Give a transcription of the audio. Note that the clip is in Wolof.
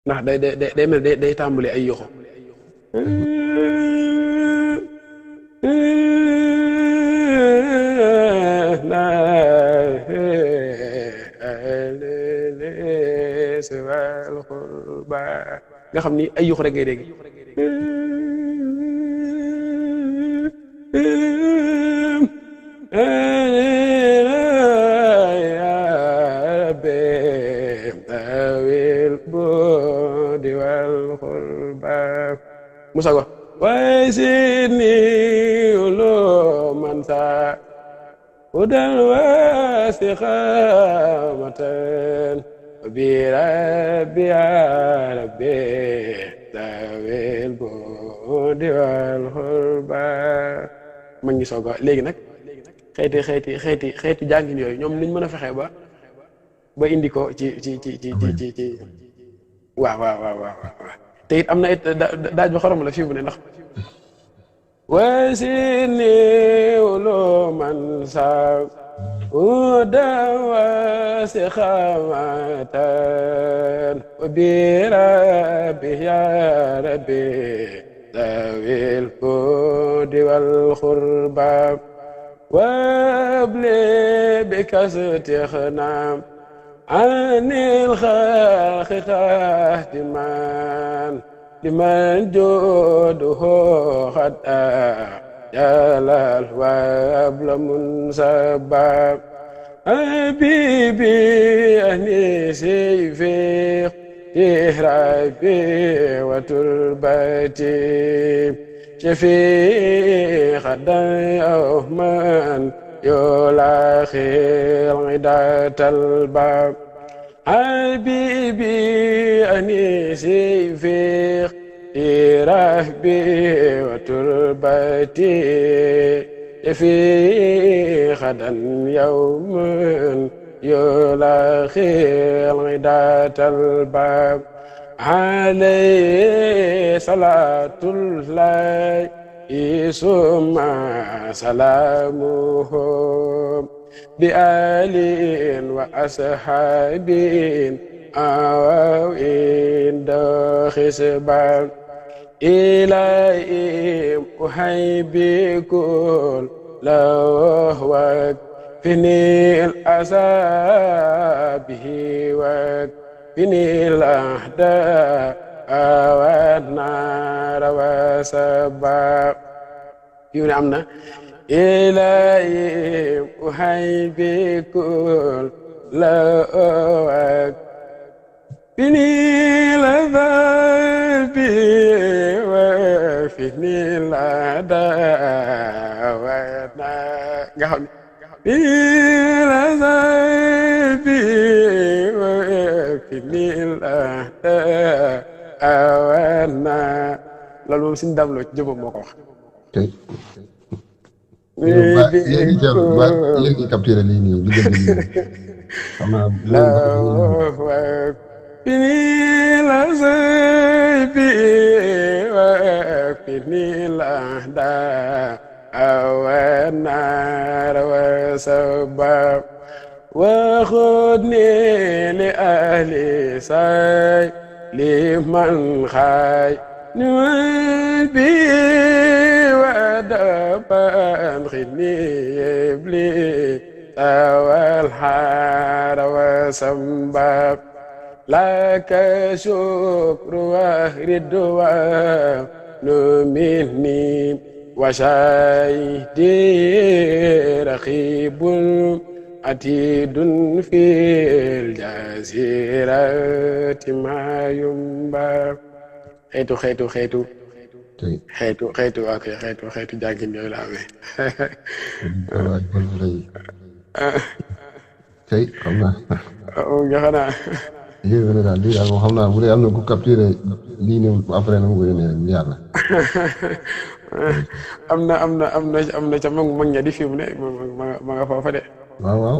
ndax day mel day tàmbali ay yoxo nga xam ni ay yoxo rek ngay dégg Musa ko way sidni ulo mansa udal wasiqamatan bi rabbi rabbi tawil budi wal khurba ma ngi soog a léegi nag xeeti jàngin yooyu ñoom niñ mën a fexe ba indi ko ci waaw te it am na it daaj ba xorom la fii mu ne ndax wasini ulo man sa uda wasi xamatan bi rabbi ya rabbi dawil fudi wal xurba wabli bi kastixnam anil xalqi xahtiman liman joduhu xada jalal wabla munsabab habibi anisi fi ihrabi wa turbati shafi xada yawman يلاخي عدة الباب حبيبي أنيسي في رهبي وتربتي في غدا يوم يلاخي عدة الباب عليه صلاة الله ثم سلامه بآل وأصحاب أوين خسبان إلهي أحيي كل لو وكفني الأسى به وكفني الأحداث والنار والسباب yu ne am na ilahi uhaybi kul la wak fini la bi wa fini la da wa na nga xam ne fini la bi wa fini la da wa na loolu moom suñu damloo ci jëbam moo ko wax léegi capturé lii nii li gën nii xam naa fini la bi wa fini la da awanar wa sabab wa khudni li ahli say liman khay bi ودبان خدني إبليس والحار وسباب لك شكر وردوان مني وشاهدي رقيب عتيد في الجزيرة ما ينبع xeetu ok xeetu jàngin yooyu la amee. tey xam naa. nga xanaa. yéen daal lii daal moom xam naa bu dee am na ku capturé lii ne après na ma ko yónnee rek yàlla. am na ca mag ña di fi mu ne ma nga foofa de. waaw.